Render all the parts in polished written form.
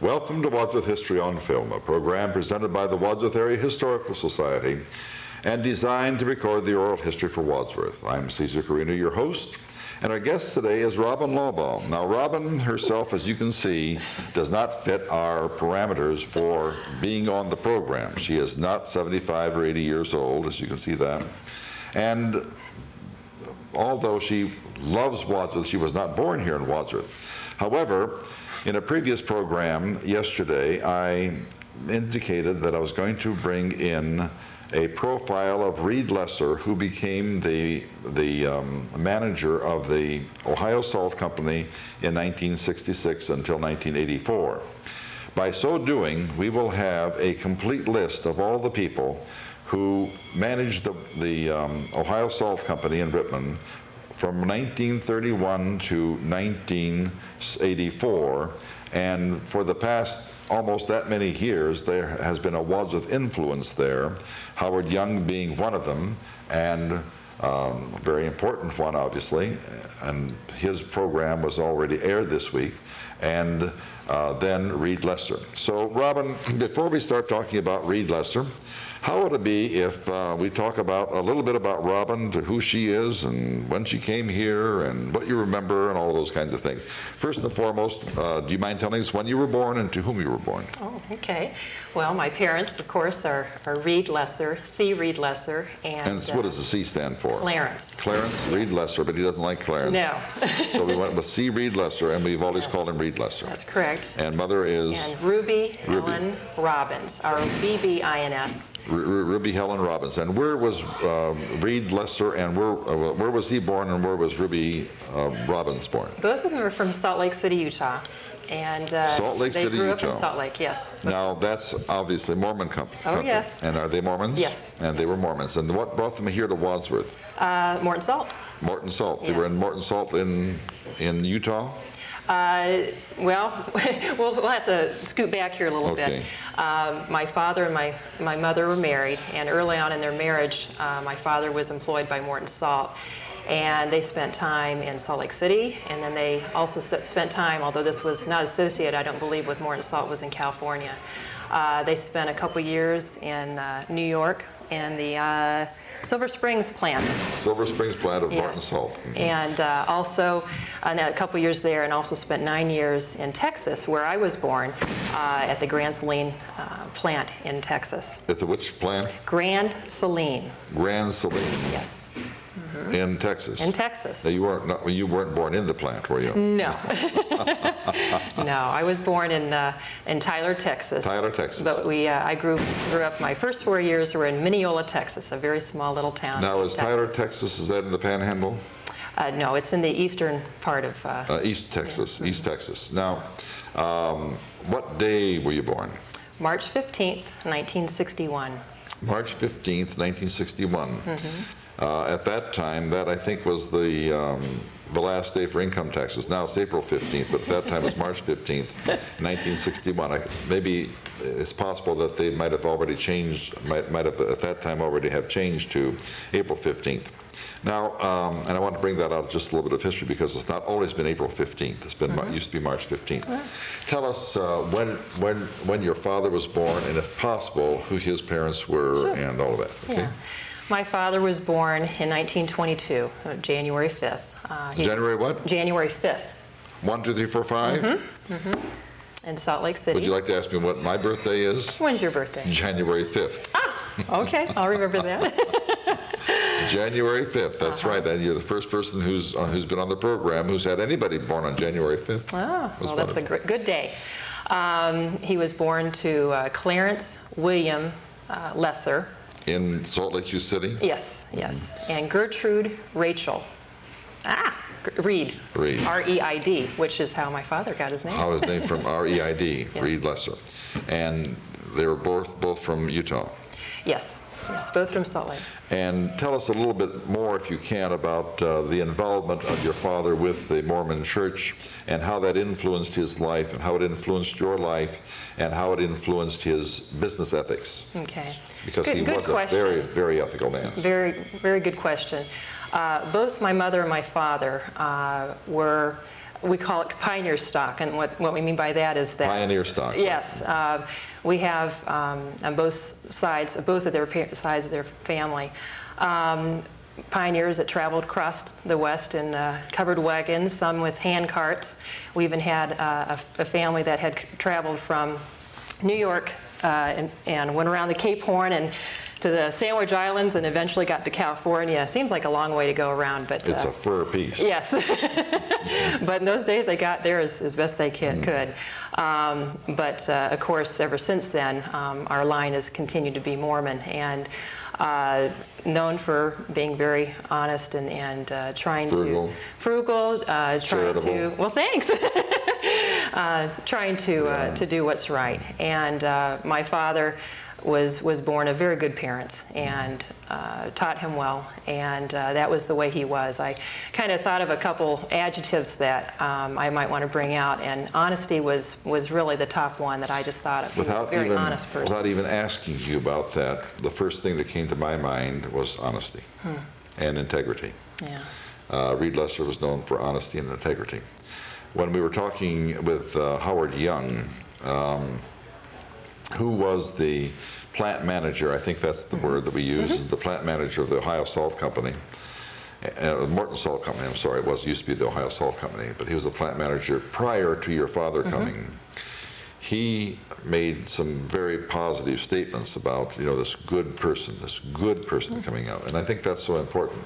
Welcome to Wadsworth History on Film, a program presented by the Wadsworth Area Historical Society and designed to record the oral history for Wadsworth. I'm Ceasar Carrino, your host, and our guest today is Lesser-Laubaugh. Now, Robin herself, as you can see, does not fit our parameters for being on the program. She is not 75 or 80 years old, as you can see that. And although she loves Wadsworth, she was not born here in Wadsworth. However, in a previous program yesterday, I indicated that I was going to bring in a profile of Reed Lesser, who became the manager of the Ohio Salt Company in 1966 until 1984. By so doing, we will have a complete list of all the people who managed the Ohio Salt Company in Rittman from 1931 to 1984, and for the past almost that many years there has been a Wadsworth influence there, Howard Young being one of them, and a very important one obviously, and his program was already aired this week, and then Reed Lesser. So Robin, before we start talking about Reed Lesser, how would it be if we talk about a little bit about Robin, to who she is and when she came here and what you remember and all those kinds of things. First and foremost, do you mind telling us when you were born and to whom you were born? Oh, okay. Well, my parents, of course, are Reed Lesser, C. Reed Lesser, and what does the C stand for? Clarence. Clarence, yes. Reed Lesser, but he doesn't like Clarence. No. So we went with C. Reed Lesser, and we've always called him Reed Lesser. That's correct. And mother is? And Ruby Helen Robbins, or BBINS. Ruby Helen Robbins. And where was Reed Lesser, and where was he born, and where was Ruby Robbins born? Both of them are from Salt Lake City, Utah. And Salt Lake City, they grew Utah. up in Salt Lake, yes. Now, that's obviously Mormon country. Oh, yes. And are they Mormons? Yes. And they were Mormons. And what brought them here to Wadsworth? Morton Salt. Morton Salt. Yes. They were in Morton Salt in Utah? Well, we'll have to scoot back here a little bit. My father and my mother were married, and early on in their marriage, my father was employed by Morton Salt, and they spent time in Salt Lake City, and then they also spent time, although this was not associated, I don't believe, with Morton Salt, was in California. They spent a couple years in New York in the Silver Springs plant. Silver Springs plant of Morton Salt. Mm-hmm. And also a couple years there, and also spent 9 years in Texas, where I was born, at the Grand Saline plant in Texas. At the which plant? Grand Saline. Grand Saline. Yes. Mm-hmm. In Texas. In Texas. Now you weren't born in the plant, were you? No. No, I was born in Tyler, Texas. Tyler, Texas. But I grew up. My first 4 years were in Mineola, Texas, a very small little town. Now, is Tyler, Texas? Is that in the Panhandle? No, it's in the eastern part of East Texas. Yeah. East Texas. Now, what day were you born? March 15th, 1961. March 15th, 1961. Mm-hmm. At that time, that I think was the last day for income taxes. Now it's April 15th, but at that time it was March 15th, 1961. Maybe it's possible that they might have already changed, might have at that time already have changed to April 15th. Now, and I want to bring that out just a little bit of history, because it's not always been April 15th. It's been used to be March 15th. Mm-hmm. Tell us when your father was born, and if possible, who his parents were. Sure. And all of that. Okay? Yeah. My father was born in 1922, January 5th. January what? January 5th. 1, 2, 3, 4, 5? Mm-hmm. Mm-hmm. In Salt Lake City. Would you like to ask me what my birthday is? When's your birthday? January 5th. Ah, okay, I'll remember that. January 5th, that's right. And you're the first person who's been on the program who's had anybody born on January 5th. Oh, well, that's a good day. He was born to Clarence William Lesser. In Salt Lake City? Yes, yes. And Gertrude Rachel. Reed. Reed. R-E-I-D, which is how my father got his name. How his name from R-E-I-D, yes. Reed Lesser. And they were both from Utah? Yes. Yes, both from Salt Lake. And tell us a little bit more, if you can, about the involvement of your father with the Mormon Church, and how that influenced his life, and how it influenced your life, and how it influeed his business ethics. Okay. Because he was a very, very ethical man. Very, very good question. Both my mother and my father were we call it pioneer stock, and what we mean by that is that Pioneer stock. yes, we have on both sides of their sides of their family. Pioneers that traveled across the West in covered wagons, some with hand carts. We even had a family that had traveled from New York and went around the Cape Horn and to the Sandwich Islands and eventually got to California. Seems like a long way to go around, but It's a fur piece. yes. But in those days, they got there as best they could. But of course, ever since then, our line has continued to be Mormon and known for being very honest and trying frugal, trying to, well, thanks. Trying to do what's right. And my father was born of very good parents and taught him well, and that was the way he was. I kind of thought of a couple adjectives that I might want to bring out, and honesty was really the top one that I just thought of. Without a very even, honest person. without even asking you about that, the first thing that came to my mind was honesty and integrity. Yeah. Reed Lesser was known for honesty and integrity. When we were talking with Howard Young, who was the plant manager, I think that's the word that we use, is the plant manager of the Ohio Salt Company, Morton Salt Company, I'm sorry, it used to be the Ohio Salt Company, but he was the plant manager prior to your father coming. He made some very positive statements about, this good person coming out, and I think that's so important.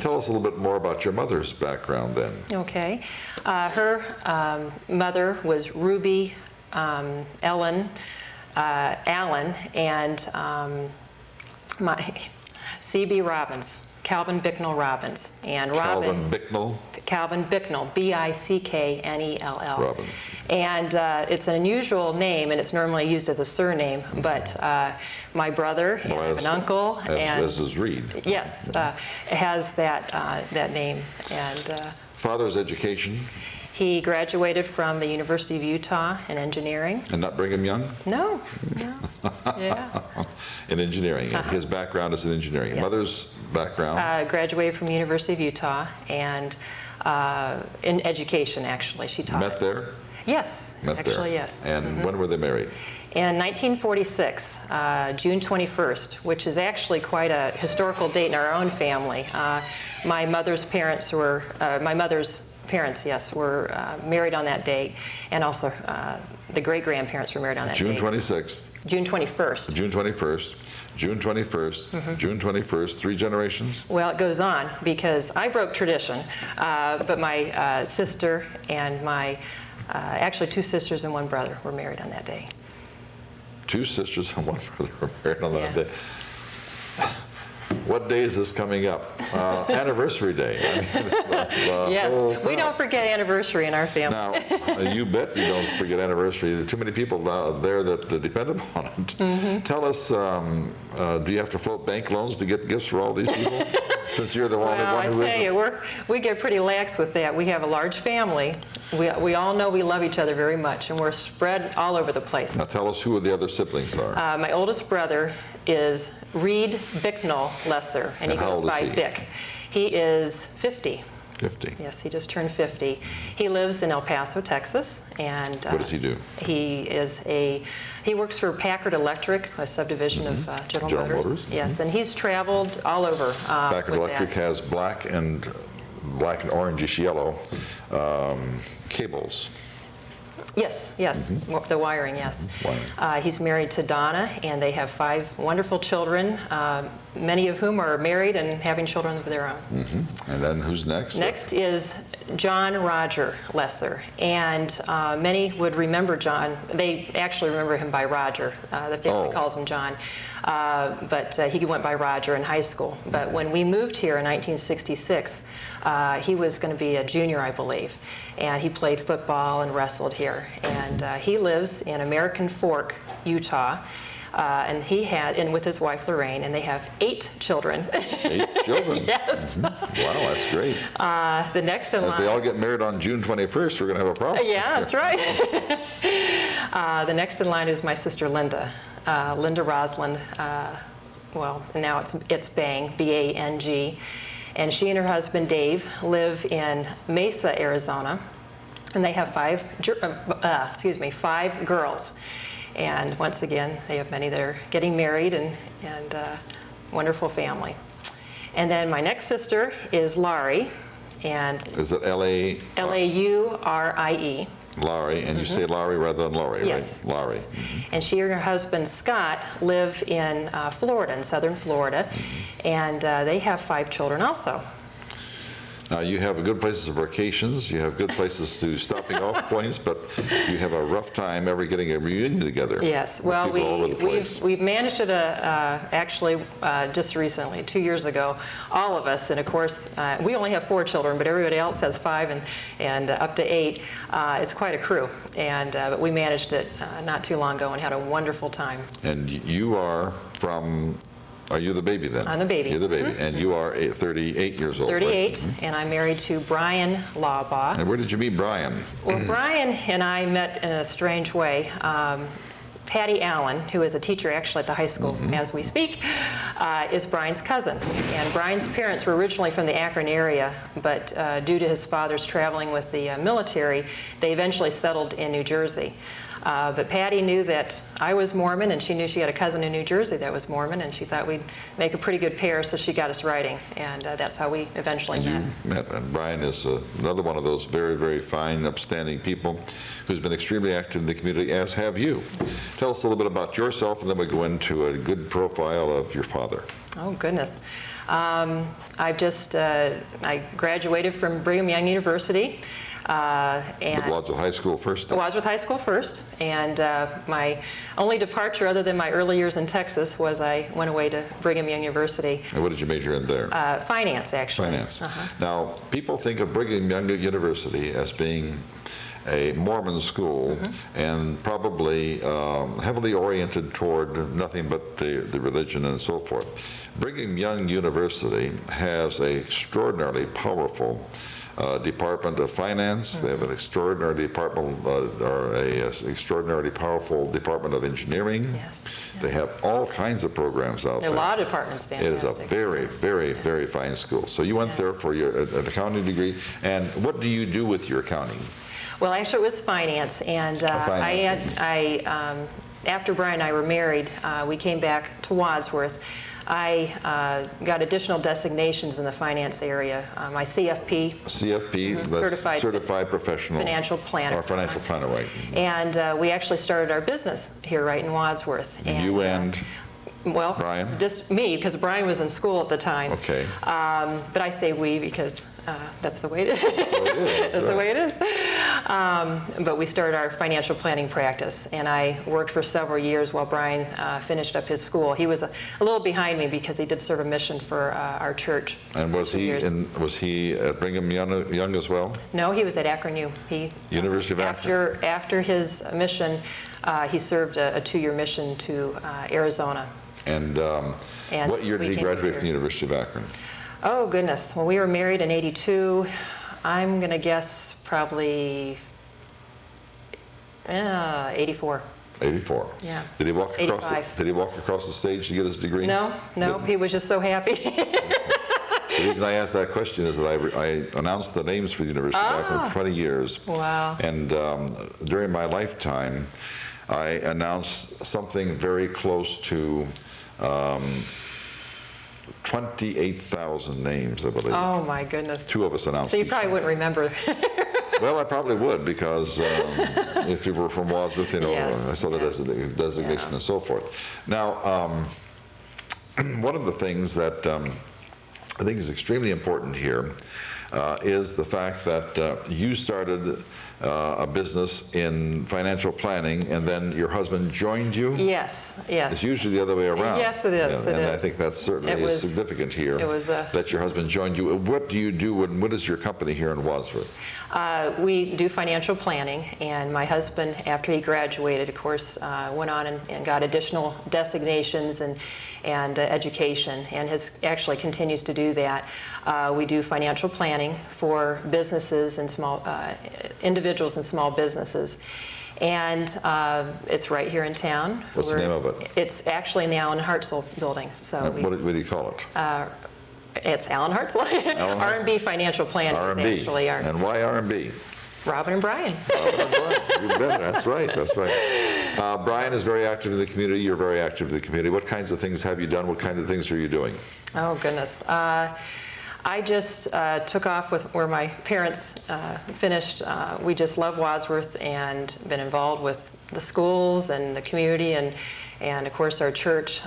Tell us a little bit more about your mother's background then. Okay. Her mother was Ruby Ellen Allen and my C.B. Robbins, Calvin Bicknell Robbins, and Calvin Bicknell? Calvin Bicknell, Bicknell. Robbins. And it's an unusual name, and it's normally used as a surname, but my brother and I have an uncle, as is Reed. Yes, has that name. And father's education? He graduated from the University of Utah in engineering. And not Brigham Young? No. Yeah. In engineering. His background is in engineering. Yes. Mother's background? Graduated from University of Utah and in education, actually. She taught. Met there? Yes. Yes. And when were they married? In 1946, June 21st, which is actually quite a historical date in our own family. My mother's parents, were married on that date, and also the great-grandparents were married on that June date. 26th. June 21st. June 21st. June 21st. June 21st. 3 generations? Well, it goes on because I broke tradition, but my sister and my, actually 2 sisters and 1 brother were married on that day. 2 sisters and 1 brother were married on that day. What day is this coming up? Anniversary day. Yes, we don't forget anniversary in our family. Now, you bet you don't forget anniversary. There are too many people there that depend upon it. Tell us, do you have to float bank loans to get gifts for all these people? Since you're the only one who isn't? I tell you, we get pretty lax with that. We have a large family. We all know we love each other very much, and we're spread all over the place. Now tell us who the other siblings are. My oldest brother is Reed Bicknell Lesser, and he goes by Bick. He is 50. 50. Yes, he just turned 50. He lives in El Paso, Texas, and what does he do? He works for Packard Electric, a subdivision of General Motors. Yes, and he's traveled all over. Packard Electric has black and orangish yellow cables. Yes, the wiring, yes. He's married to Donna, and they have 5 wonderful children, many of whom are married and having children of their own. And then who's next? Next is John Roger Lesser, and many would remember John. They actually remember him by Roger. The family calls him John, but he went by Roger in high school. But when we moved here in 1966, he was going to be a junior, I believe, and he played football and wrestled here. And he lives in American Fork, Utah. And with his wife Lorraine, and they have 8 children. 8 children? Yes. Wow, that's great. The next in line. If they all get married on June 21st, we're going to have a problem. Yeah, that's right. The next in line is my sister Linda. Linda Rosland. Well, now it's Bang, B-A-N-G. And she and her husband Dave live in Mesa, Arizona. And they have five girls. And once again, they have many that are getting married and wonderful family. And then my next sister is Laurie. And is it L-A? L-A-U-R-I-E. Laurie, and you say Laurie rather than Laurie, yes, right? Laurie. Yes. And she and her husband Scott live in Florida, in southern Florida, and they have 5 children also. Now, you have good places of vacations, you have good places to stopping off points, but you have a rough time ever getting a reunion together. Yes, well, we've managed it actually just recently, 2 years ago, all of us, and of course, we only have 4 children, but everybody else has 5 and up to 8. It's quite a crew, and but we managed it not too long ago and had a wonderful time. And you are from... Are you the baby then? I'm the baby. You're the baby, and you are 38 years old. 38, right? And I'm married to Brian Laubaugh. And where did you meet Brian? Well, Brian and I met in a strange way. Patty Allen, who is a teacher actually at the high school as we speak, is Brian's cousin. And Brian's parents were originally from the Akron area, but due to his father's traveling with the military, they eventually settled in New Jersey. But Patty knew that I was Mormon, and she knew she had a cousin in New Jersey that was Mormon, and she thought we'd make a pretty good pair, so she got us writing, and that's how we eventually met. And Brian is another one of those very, very fine, upstanding people who's been extremely active in the community, as have you. Tell us a little bit about yourself, and then we go into a good profile of your father. Oh, goodness. I graduated from Brigham Young University. And Wadsworth High School first? Wadsworth High School first, and my only departure other than my early years in Texas was I went away to Brigham Young University. And what did you major in there? Finance, actually. Finance. Now, people think of Brigham Young University as being a Mormon school and probably heavily oriented toward nothing but the religion and so forth. Brigham Young University has an extraordinarily powerful Department of Finance. They have an extraordinary department, or a extraordinarily powerful Department of Engineering. Yes. They have all kinds of programs out there. There are a lot of departments, fantastic. It is a very, very, very fine school. So you went there for an accounting degree. And what do you do with your accounting? Well, actually, it was finance. And after Brian and I were married, we came back to Wadsworth. I got additional designations in the finance area. My CFP. CFP, that's Certified Professional. Financial Planner. Or Financial Planner, right. And we actually started our business here right in Wadsworth. And you and well, Brian? Just me, because Brian was in school at the time. Okay. But I say we because that's the way it is. That's the way it is. But we started our financial planning practice, and I worked for several years while Brian finished up his school. He was a little behind me because he did serve a mission for our church. And was he at Brigham Young as well? No, he was at Akron U. University of Akron. After his mission, he served a 2-year mission to Arizona. And what year did he graduate from the University of Akron? Oh, goodness. Well, we were married in '82. I'm going to guess probably 84. 84. Yeah. Did he walk across? 85. Did he walk across the stage to get his degree? No. He was just so happy. The reason I asked that question is that I announced the names for the University of Akron for 20 years. Wow. And during my lifetime, I announced something very close to 28,000 names, I believe. Oh, my goodness. 2 of us announced. So you probably wouldn't remember. Well, I probably would, because if you were from Wadsworth, Yes. I saw the designation and so forth. Now, one of the things that I think is extremely important here is the fact that you started a business in financial planning, and then your husband joined you? Yes. It's usually the other way around. Yes, it is. And I think that's certainly significant here, that your husband joined you. What do you do, and what is your company here in Wadsworth? We do financial planning, and my husband, after he graduated, of course, went on and got additional designations and education, and actually continues to do that. We do financial planning for businesses and small individuals and small businesses. And it's right here in town. What's the name of it? It's actually in the Allen Hartzell building. So what do you call it? It's Allen Hartzell. R&B Financial Planning is actually our... And why R&B? Robin and Brian. Robin and Brian. You bet. That's right. That's right. Brian is very active in the community. You're very active in the community. What kinds of things have you done? What kind of things are you doing? Oh, goodness. I just took off with where my parents finished. We just love Wadsworth and been involved with the schools and the community and of course our church.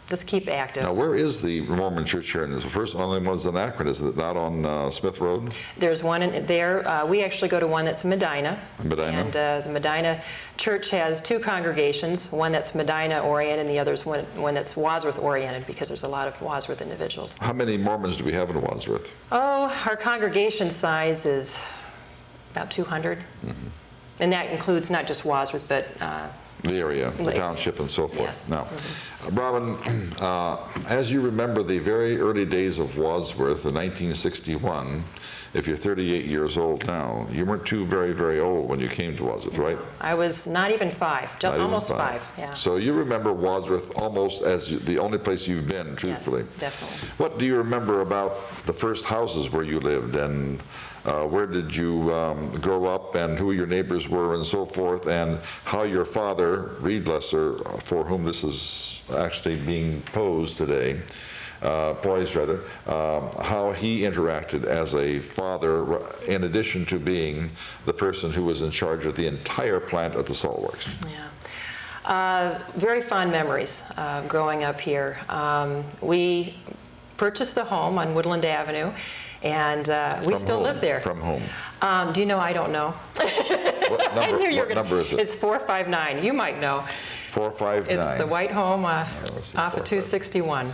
Just keep active. Now, where is the Mormon church here? And the first only one's in Akron, is it not on Smith Road? There's one in there. We actually go to one that's in Medina. Medina. And the Medina church has two congregations, one that's Medina oriented and the other's one that's Wadsworth oriented, because there's a lot of Wadsworth individuals. How many Mormons do we have in Wadsworth? Oh, our congregation size is about 200. Mm-hmm. And that includes not just Wadsworth, but the area, the township, and so forth. Yes. Now, Robin, as you remember the very early days of Wadsworth in 1961, if you're 38 years old now, you weren't too very, very old when you came to Wadsworth, right? I was not even 5, just almost 5. Yeah. So you remember Wadsworth almost as the only place you've been, truthfully. Yes, definitely. What do you remember about the first houses where you lived, and where did you grow up, and who your neighbors were, and so forth, and how your father, Reed Lesser, for whom this is actually being poised rather, how he interacted as a father, in addition to being the person who was in charge of the entire plant at the salt works? Yeah. Very fond memories growing up here. We purchased a home on Woodland Avenue, and we still live there. From whom? Do you know? I don't know. What number is it? It's 459. You might know. 459. It's the white home off of 261.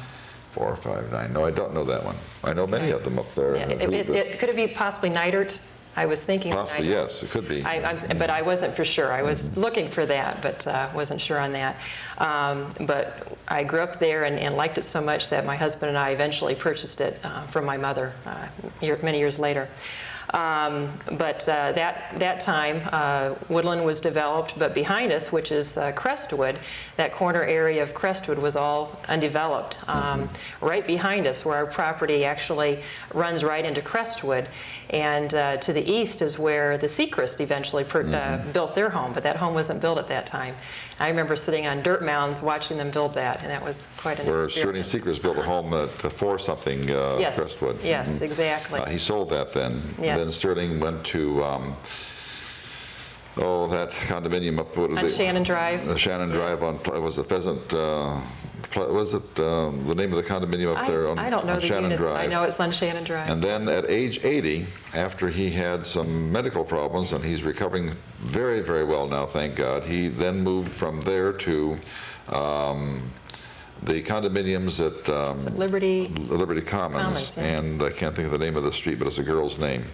459. No, I don't know that one. I know many of them up there. Yeah. Could it be possibly Neidert? I was thinking possibly, yes, it could be. But I wasn't for sure. I was looking for that, but wasn't sure on that. But I grew up there and liked it so much that my husband and I eventually purchased it from my mother many years later. But that time, Woodland was developed, but behind us, which is Crestwood, that corner area of Crestwood was all undeveloped. Right behind us, where our property actually runs right into Crestwood, and to the east is where the Seacrest eventually built their home, but that home wasn't built at that time. I remember sitting on dirt mounds watching them build that, and that was quite an experience. Where Sterling Seacrest built a home for something, yes. Crestwood. Yes, exactly. He sold that then. Yes. Then Sterling went to, that condominium up on Shannon Drive. Shannon Drive was a Pheasant, was it the name of the condominium up there on Shannon Drive? I don't know the units. I know it's on Shannon Drive. And then at age 80, after he had some medical problems, and he's recovering very, very well now, thank God, he then moved from there to the condominiums at Liberty Commons, yeah. And I can't think of the name of the street, but it's a girl's name.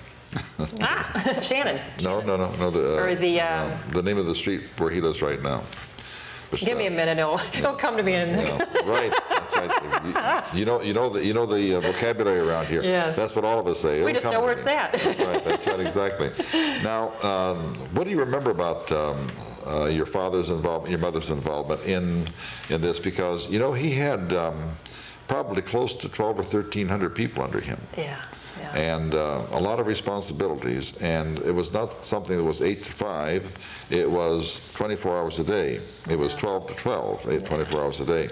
Shannon. No. The name of the street where he lives right now. But, give me a minute; it'll come to me. Right, that's right. You know the vocabulary around here. Yes. That's what all of us say. We just know where it's at. That's right, exactly. Now, what do you remember about your father's involvement, your mother's involvement in this? Because he had probably close to 12 or 1,300 people under him. Yeah. And a lot of responsibilities, and it was not something that was 8 to 5. It was 24 hours a day. It was 12 to 12, 24 hours a day.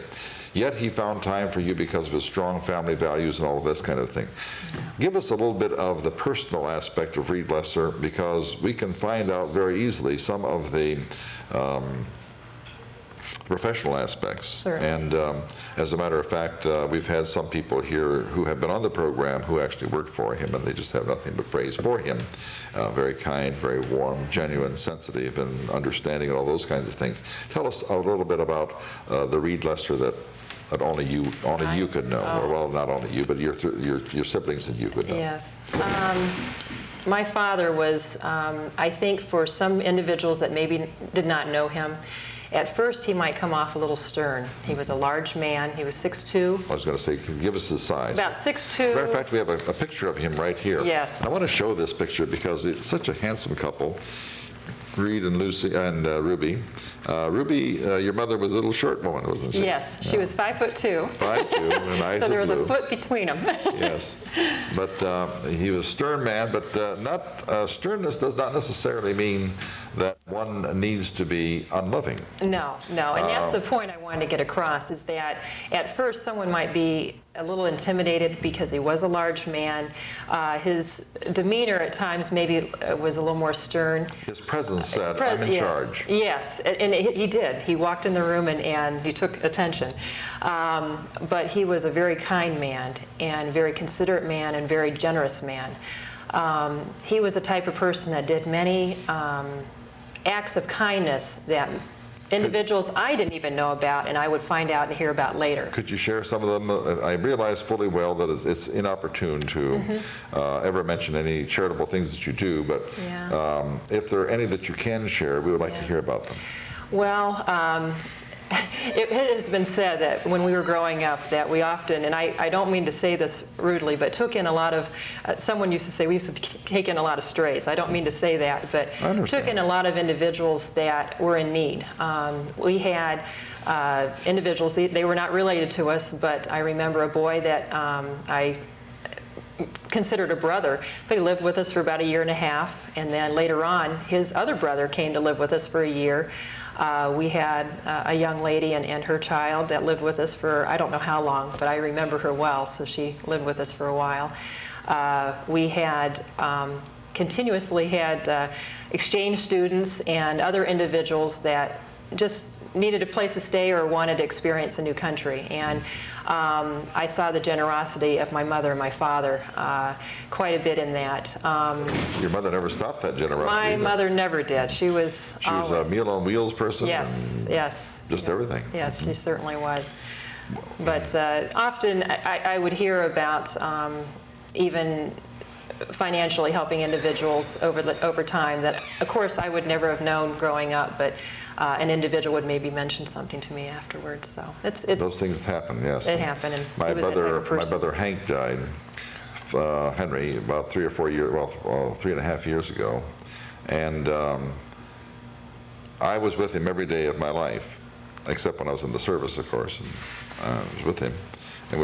Yet he found time for you because of his strong family values and all of this kind of thing. Yeah. Give us a little bit of the personal aspect of Reed Lesser, because we can find out very easily some of the professional aspects. Certainly. And as a matter of fact, we've had some people here who have been on the program who actually work for him, and they just have nothing but praise for him. Very kind, very warm, genuine, sensitive, and understanding, and all those kinds of things. Tell us a little bit about the Reed Lesser that only you could know. Or, well, not only you, but your siblings and you could know. Yes. My father was, I think for some individuals that maybe did not know him, at first he might come off a little stern. He was a large man. He was 6'2". I was going to say, give us his size. About 6'2". As a matter of fact, we have a picture of him right here. Yes. I want to show this picture because it's such a handsome couple. Reed and Lucy and Ruby. Ruby, your mother was a little short woman, wasn't she? Yes, she was 5'2". 5'2", and eyes So there of was blue. a foot between them. Yes, but he was a stern man, but sternness does not necessarily mean that one needs to be unloving. No, and that's the point I wanted to get across, is that at first someone might be a little intimidated because he was a large man. His demeanor at times maybe was a little more stern. His presence said, I'm in charge. Yes, and he did. He walked in the room and he took attention. But he was a very kind man and very considerate man and very generous man. He was a type of person that did many acts of kindness that individuals I didn't even know about, and I would find out and hear about later. Could you share some of them? I realize fully well that it's inopportune to ever mention any charitable things that you do, but if there are any that you can share, we would like to hear about them. Well, it has been said that when we were growing up that we often, and I don't mean to say this rudely, but took in a lot of, someone used to say we used to take in a lot of strays. I don't mean to say that, but took in a lot of individuals that were in need. We had individuals, they were not related to us, but I remember a boy that I considered a brother, but he lived with us for about 1.5 years, and then later on his other brother came to live with us for 1 year. We had a young lady and her child that lived with us for I don't know how long, but I remember her well, so she lived with us for a while. We had continuously had exchange students and other individuals that just needed a place to stay or wanted to experience a new country. And I saw the generosity of my mother and my father quite a bit in that. Your mother never stopped that generosity. My mother never did. She was a Meal on Wheels person? Yes. Just everything. Yes, she certainly was. But often I would hear about even financially helping individuals over time that, of course, I would never have known growing up, but an individual would maybe mention something to me afterwards. So it's those things happen. Yes, it happened. And my he was that type of person. My brother Hank died, Henry, about 3 or 4 years, well, 3.5 years ago, and I was with him every day of my life, except when I was in the service, of course. And, I was with him, and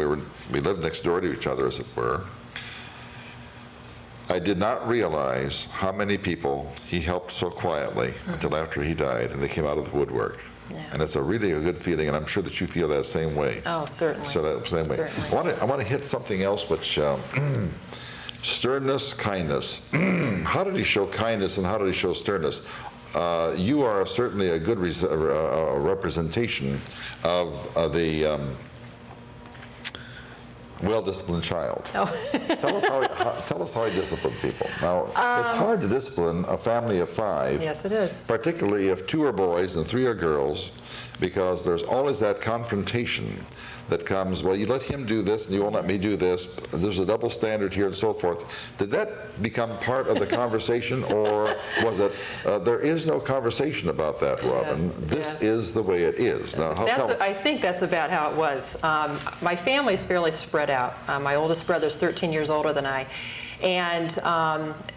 we lived next door to each other, as it were. I did not realize how many people he helped so quietly until after he died, and they came out of the woodwork. Yeah. And it's really a good feeling, and I'm sure that you feel that same way. Oh, certainly. So that same way. Certainly. I want to hit something else, which sternness, kindness. How did he show kindness, and how did he show sternness? You are certainly a good representation of the well-disciplined child. Oh. Tell us how he disciplined people. Now, it's hard to discipline a family of 5. Yes, it is. Particularly if 2 are boys and 3 are girls, because there's always that confrontation that comes, well, you let him do this and you won't let me do this. There's a double standard here and so forth. Did that become part of the conversation, or was it, there is no conversation about that, Robin? Yes, this is the way it is. Now, I think that's about how it was. My family's fairly spread out. My oldest brother's 13 years older than I. And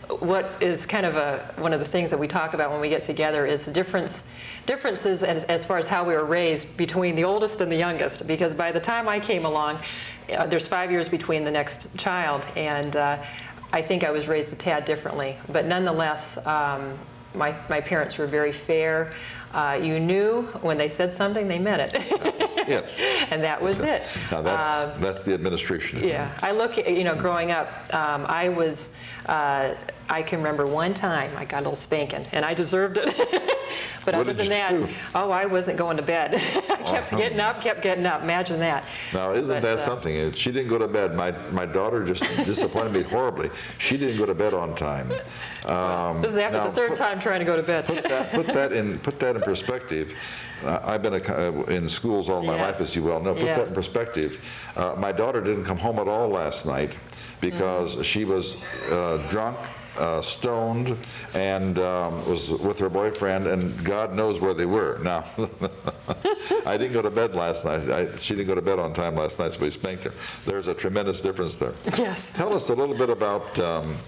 what is kind of one of the things that we talk about when we get together is the differences as far as how we were raised between the oldest and the youngest. Because by the time I came along, there's 5 years between the next child, and I think I was raised a tad differently. But nonetheless, my parents were very fair. You knew when they said something, they meant it. Yes. And that was it. Now that's the administration. Yeah, I look at, growing up, I can remember one time I got a little spanking, and I deserved it. But other than that, I wasn't going to bed. I kept getting up, imagine that. Now, isn't that something? She didn't go to bed. My daughter just disappointed me horribly. She didn't go to bed on time. This is after the third time trying to go to bed. Put that in perspective. I've been in schools all my life, as you well know. Put that in perspective. My daughter didn't come home at all last night because she was drunk, stoned and was with her boyfriend, and God knows where they were. Now, I didn't go to bed last night. She didn't go to bed on time last night, so we spanked her. There's a tremendous difference there. Yes. Tell us a little bit about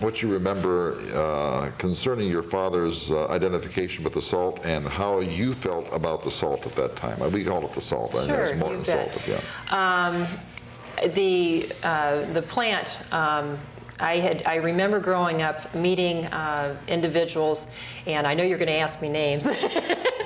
what you remember concerning your father's identification with the salt and how you felt about the salt at that time. We call it the salt. I Sure, it's more you than bet. salt, yeah. The plant, I remember growing up meeting individuals, and I know you're going to ask me names.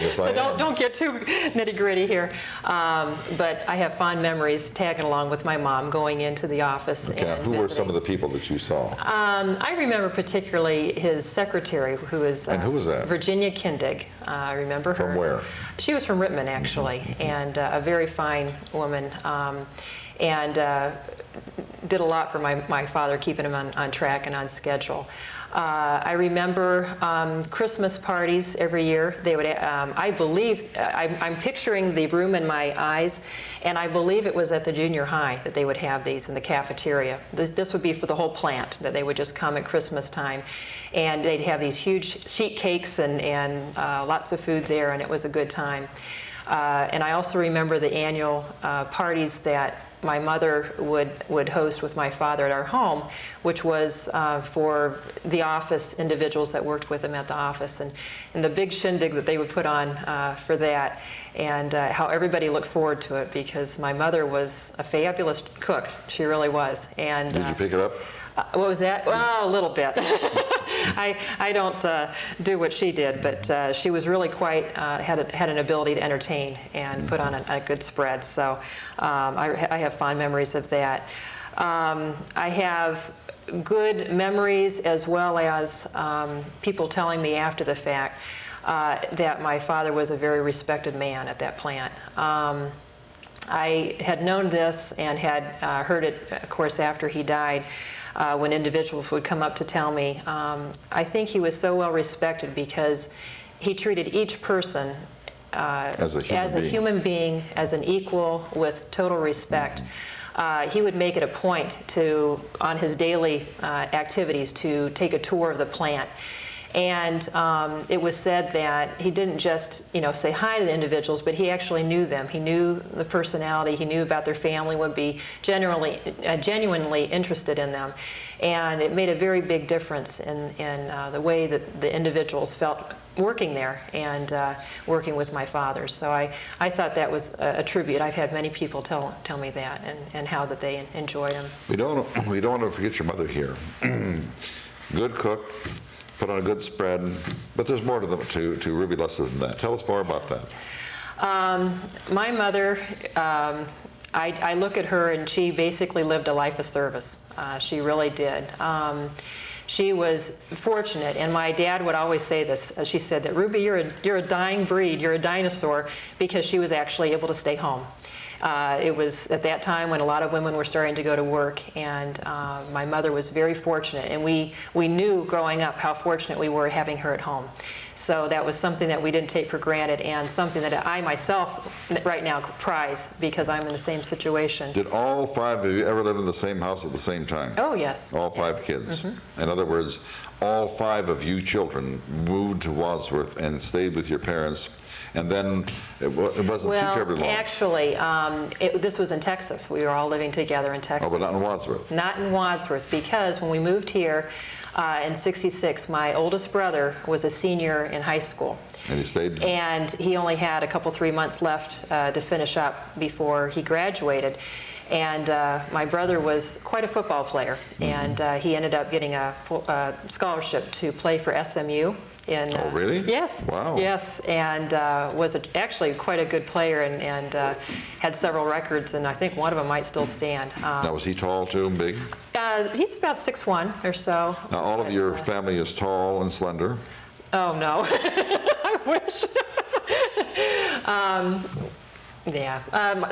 Yes, So I am. don't get too nitty-gritty here. But I have fond memories tagging along with my mom going into the office Okay, and who were some visiting. of the people that you saw? I remember particularly his secretary, who was And who was that? Virginia Kindig. I remember her. From where? She was from Rittman, actually, and a very fine woman, and did a lot for my father, keeping him on track and on schedule. I remember Christmas parties every year. They would, I believe, I'm picturing the room in my eyes, and I believe it was at the junior high that they would have these in the cafeteria. This would be for the whole plant, that they would just come at Christmas time, and they'd have these huge sheet cakes and lots of food there, and it was a good time. And I also remember the annual parties that my mother would host with my father at our home, which was for the office individuals that worked with him at the office, and the big shindig that they would put on for that, and how everybody looked forward to it, because my mother was a fabulous cook. She really was. And Did you pick it up? what was that? Well, a little bit. I don't do what she did, but she was really quite, had an ability to entertain and put on a good spread. So I have fond memories of that. I have good memories, as well as people telling me after the fact that my father was a very respected man at that plant. I had known this and had heard it, of course, after he died, when individuals would come up to tell me. I think he was so well respected because he treated each person as a human being, as an equal, with total respect. He would make it a point to, on his daily activities, to take a tour of the plant. And it was said that he didn't just, say hi to the individuals, but he actually knew them. He knew the personality. He knew about their family, would be genuinely interested in them. And it made a very big difference in the way that the individuals felt working there and working with my father. So I thought that was a tribute. I've had many people tell me that and how that they enjoyed him. We don't want to forget your mother here. Good cook. Put on a good spread, but there's more to Ruby Lesser than that. Tell us more about that. My mother, I look at her, and she basically lived a life of service. She really did. She was fortunate, and my dad would always say this. She said that, Ruby, you're a dying breed, you're a dinosaur, because she was actually able to stay home. It was at that time when a lot of women were starting to go to work, and my mother was very fortunate, and we knew growing up how fortunate we were having her at home. So that was something that we didn't take for granted, and something that I myself right now prize, because I'm in the same situation. Did all five of you ever live in the same house at the same time? Oh, yes. All five Yes. kids? Mm-hmm. In other words, all five of you children moved to Wadsworth and stayed with your parents, and then it wasn't too terribly long. Well, actually, this was in Texas. We were all living together in Texas. Oh, but not in Wadsworth? Not in Wadsworth, because when we moved here in '66, my oldest brother was a senior in high school. And he stayed? And he only had a couple, 3 months left to finish up before he graduated. And my brother was quite a football player, and he ended up getting a scholarship to play for SMU. Oh, really? Yes. Wow. Yes, and was actually quite a good player, and had several records, and I think one of them might still stand. Now, was he tall too, big? He's about 6'1" or so. Now, all of your family is tall and slender? Oh, no. I wish. Yeah.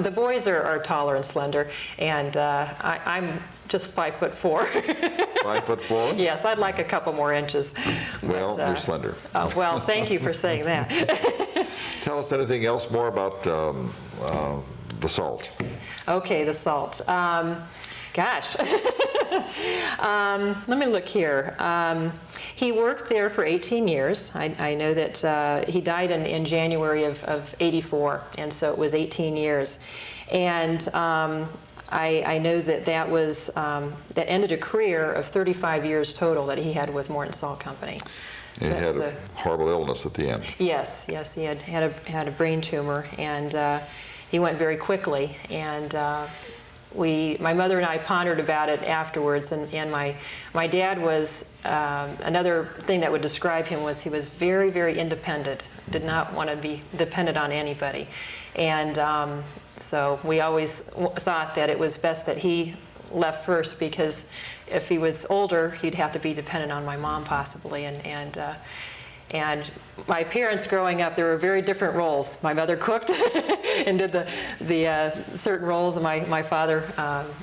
The boys are taller and slender, and I'm just 5'4". 5'4"? Yes, I'd like a couple more inches. Well, you're slender. Well, thank you for saying that. Tell us anything else more about the salt. Okay, the salt. Gosh. Let me look here. He worked there for 18 years. I know that he died in January of 84, and so it was 18 years. And I know that that ended a career of 35 years total that he had with Morton Salt Company. He had a horrible illness at the end. Yes, he had a brain tumor, and he went very quickly. And my mother and I pondered about it afterwards, and my dad was, another thing that would describe him was he was very, very independent, did not want to be dependent on anybody. And so we always thought that it was best that he left first, because if he was older, he'd have to be dependent on my mom possibly. And my parents growing up, there were very different roles. My mother cooked and did the certain roles, and my father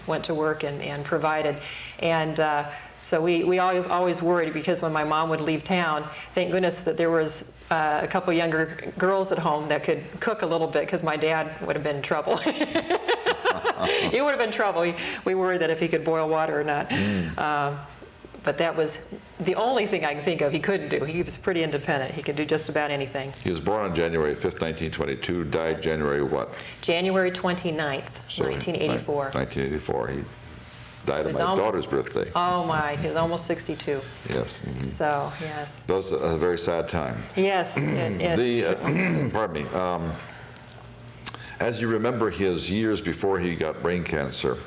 went to work and provided. And so we always worried, because when my mom would leave town, thank goodness that there was a couple younger girls at home that could cook a little bit, because my dad would have been in trouble. He would have been in trouble. We worried that if he could boil water or not. But that was the only thing I can think of he couldn't do. He was pretty independent. He could do just about anything. He was born on January 5th, 1922, died Yes. January what? January 29th, So 1984. 1984. He died on my almost- daughter's birthday. Oh my, he was almost 62. Yes. So, yes. That was a very sad time. Yes. Pardon me. As you remember his years before he got brain cancer,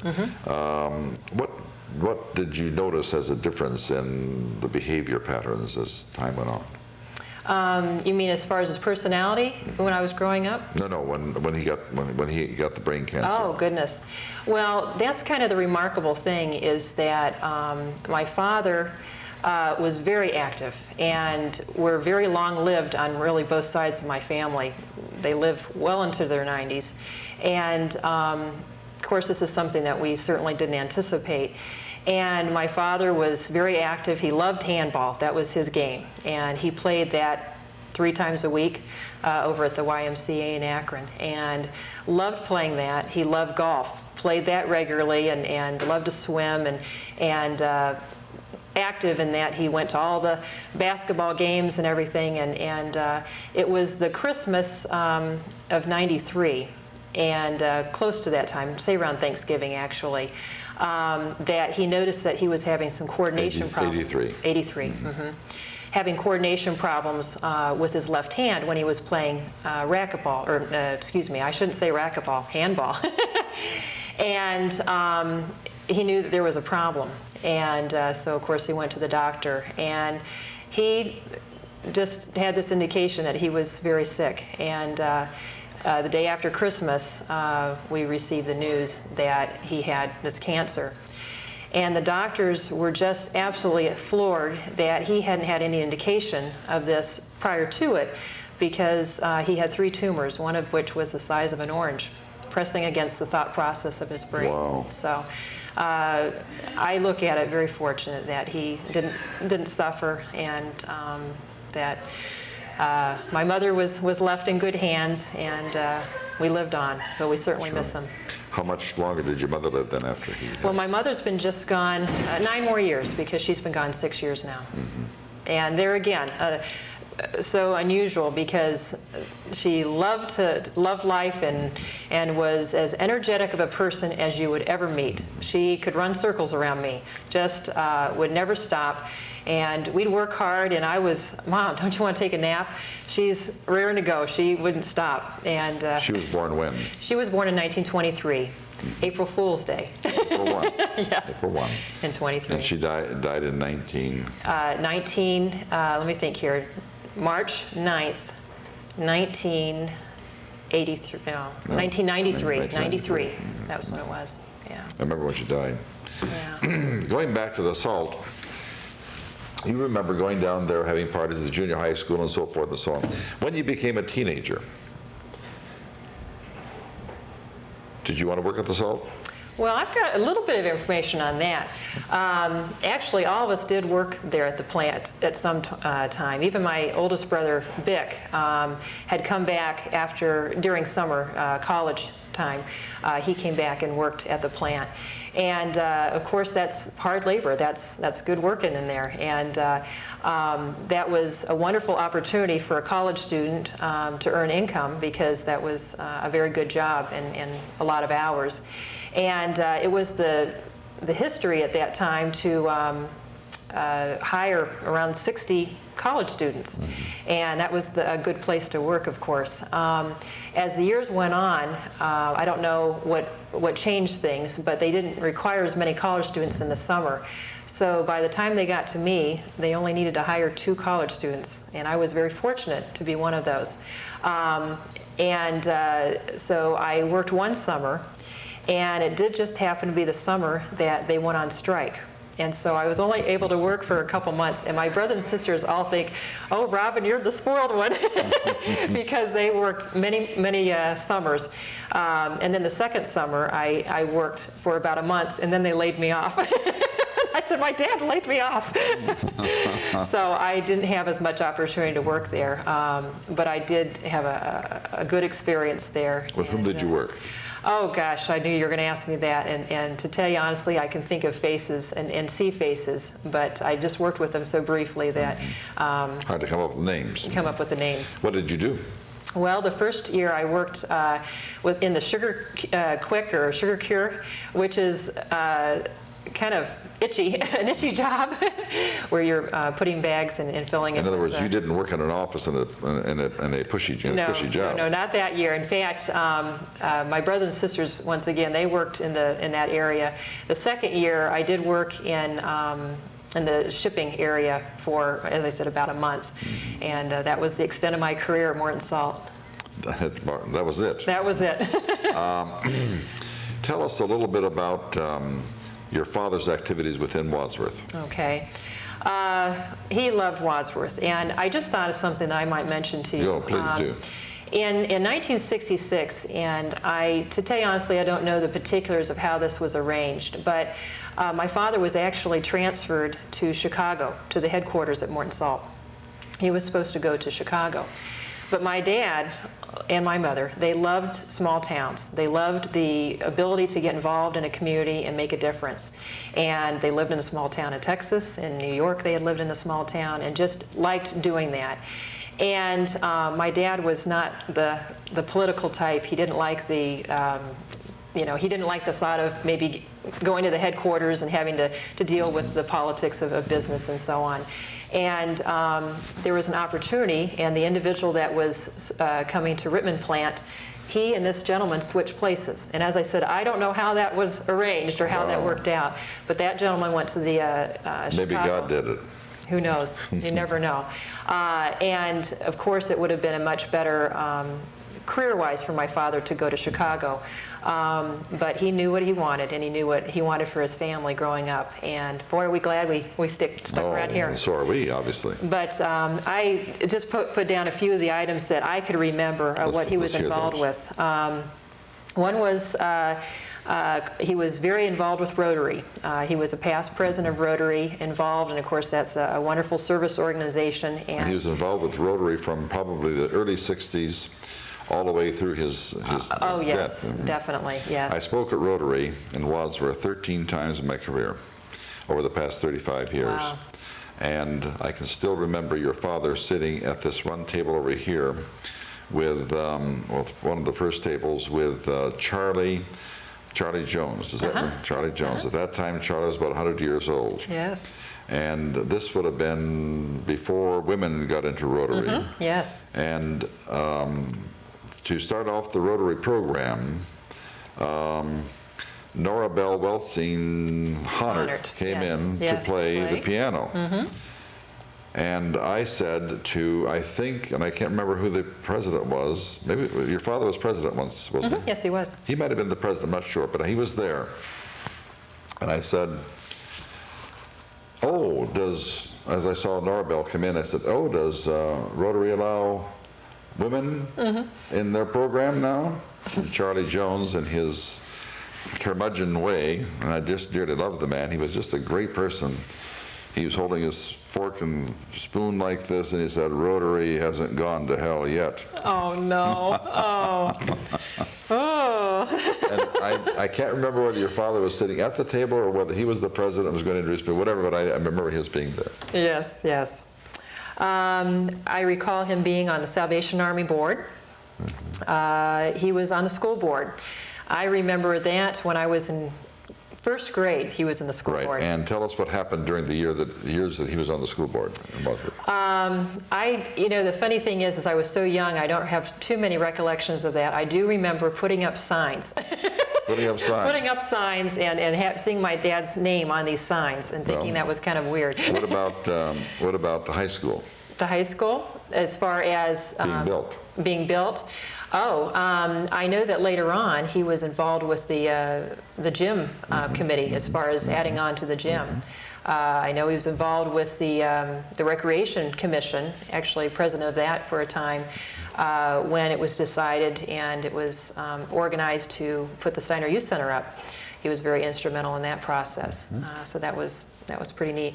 what did you notice as a difference in the behavior patterns as time went on? You mean as far as his personality when I was growing up? No, when he got the brain cancer. Oh, goodness. Well, that's kind of the remarkable thing, is that my father was very active, and were very long-lived on really both sides of my family. They live well into their 90s. And of course, this is something that we certainly didn't anticipate. And my father was very active. He loved handball. That was his game. And he played that 3 times a week over at the YMCA in Akron, and loved playing that. He loved golf, played that regularly, and loved to swim, and active in that. He went to all the basketball games and everything, and it was the Christmas of '93, and close to that time, say around Thanksgiving actually, that he noticed that he was having some coordination problems. 83. 83. Having coordination problems with his left hand when he was playing racquetball, or excuse me, I shouldn't say racquetball, handball. And he knew that there was a problem. And so, of course, he went to the doctor. And he just had this indication that he was very sick. And the day after Christmas, we received the news that he had this cancer. And the doctors were just absolutely floored that he hadn't had any indication of this prior to it, because he had 3 tumors, one of which was the size of an orange, pressing against the thought process of his brain. Wow. So I look at it very fortunate that he didn't suffer, and that my mother was left in good hands, and we lived on, but we certainly miss them. How much longer did your mother live then after he died? Well, my mother's been just gone 9 more years, because she's been gone 6 years now. And there again, so unusual, because she loved life and was as energetic of a person as you would ever meet. She could run circles around me, just would never stop. And we'd work hard, and I was, Mom, don't you want to take a nap? She's raring to go. She wouldn't stop. And She was born when? she was born in 1923, April Fool's Day. April 1. Yes. April 1. In 23. And she died in 19... let me think here, March 9th, 1983, no, 1993, 93, that was when it was, yeah. I remember when she died. Yeah. Going back to the salt, you remember going down there, having parties at the junior high school and so forth and so on. When you became a teenager, did you want to work at the salt? Well, I've got a little bit of information on that. Actually, all of us did work there at the plant at some time. Even my oldest brother, Bick, had come back during summer college time, he came back and worked at the plant. And of course, that's hard labor. That's good working in there. And that was a wonderful opportunity for a college student to earn income, because that was a very good job and a lot of hours. And it was the history at that time to hire around 60 college students. And that was a good place to work, of course. As the years went on, I don't know what changed things, but they didn't require as many college students in the summer. So by the time they got to me, they only needed to hire 2 college students, and I was very fortunate to be one of those. So I worked one summer, and it did just happen to be the summer that they went on strike. And so I was only able to work for a couple months, and my brothers and sisters all think, oh, Robin, you're the spoiled one, because they worked many summers. And then the second summer, I worked for about a month, and then they laid me off. I said, my dad laid me off. So I didn't have as much opportunity to work there, but I did have a good experience there. With whom did you work? Oh gosh, I knew you were going to ask me that, and to tell you honestly, I can think of faces and see faces, but I just worked with them so briefly that hard to come up with names. What did you do? Well, the first year I worked in the sugar quick or sugar cure, which is kind of an itchy job, where you're putting bags and filling it. In other words, you didn't work in an office in a pushy job. No, not that year. In fact, my brothers and sisters, once again, they worked in that area. The second year, I did work in the shipping area for, as I said, about a month, and that was the extent of my career at Morton Salt. That was it. That was it. Tell us a little bit about your father's activities within Wadsworth. Okay. He loved Wadsworth, and I just thought of something that I might mention to you. Go, please do. In 1966, and to tell you honestly, I don't know the particulars of how this was arranged, but my father was actually transferred to Chicago, to the headquarters at Morton Salt. He was supposed to go to Chicago. But my dad and my mother, they loved small towns. They loved the ability to get involved in a community and make a difference. And they lived in a small town in Texas. In New York, they had lived in a small town and just liked doing that. And my dad was not the political type. He didn't like he didn't like the thought of maybe going to the headquarters and having to deal with the politics of business and so on. And there was an opportunity, and the individual that was coming to Rittman plant, he and this gentleman switched places. And as I said, I don't know how that was arranged or how that worked out, but that gentleman went to the Chicago. Maybe God did it. Who knows? You never know. And of course, it would have been a much better career-wise for my father to go to Chicago. But he knew what he wanted, and he knew what he wanted for his family growing up. And boy, are we glad we stuck around here. So are we, obviously. But I just put down a few of the items that I could remember what he was involved with. One was he was very involved with Rotary. He was a past president of Rotary, involved, and of course that's a wonderful service organization. And he was involved with Rotary from probably the early 60s all the way through his oh, yes, death. Definitely, yes. I spoke at Rotary in Wadsworth 13 times in my career over the past 35 years. Wow. And I can still remember your father sitting at this one table over here with one of the first tables with Charlie Jones. Is that right? Charlie Jones. At that time, Charlie was about 100 years old. Yes. And this would have been before women got into Rotary. Mm-hmm. Yes. And to start off the Rotary program, Nora Bell Weltsing-Honnert came in to play the piano. Mm-hmm. And I said to, I think, and I can't remember who the president was, maybe your father was president once, wasn't he? Yes, he was. He might have been the president, I'm not sure, but he was there. And I said, oh, as I saw Nora Bell come in, I said, oh, does Rotary allow women in their program now? And Charlie Jones, in his curmudgeon way, and I just dearly loved the man, he was just a great person. He was holding his fork and spoon like this, and he said, Rotary hasn't gone to hell yet. Oh, no. Oh. Oh. And I can't remember whether your father was sitting at the table or whether he was the president and was going to introduce me, whatever, but I remember his being there. Yes, yes. I recall him being on the Salvation Army board. He was on the school board. I remember that when I was in first grade, he was in the school board. Right, and tell us what happened during the years that he was on the school board in Wadsworth. The funny thing is I was so young, I don't have too many recollections of that. I do remember putting up signs. Putting up signs. Putting up signs and seeing my dad's name on these signs and thinking that was kind of weird. What about the high school? The high school, as far as being built. I know that later on he was involved with the gym committee as far as adding on to the gym. I know he was involved with the Recreation Commission, actually president of that for a time, when it was decided and it was organized to put the Steiner Youth Center up. He was very instrumental in that process. So that was pretty neat.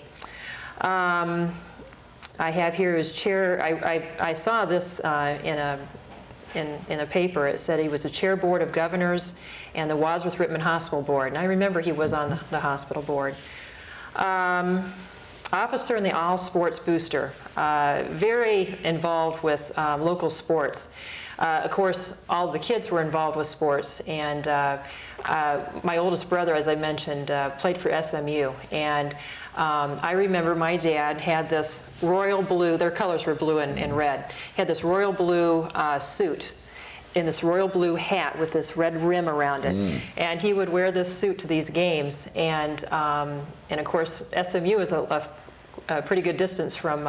I have here his chair. I saw this in a paper. It said he was a chair board of governors and the Wadsworth Rittman Hospital board. And I remember he was on the hospital board. Officer in the all sports booster. Very involved with local sports. Of course, all the kids were involved with sports. And my oldest brother, as I mentioned, played for SMU. And I remember my dad had this royal blue, their colors were blue and red, he had this royal blue suit and this royal blue hat with this red rim around it. And he would wear this suit to these games. And of course, SMU is a pretty good distance from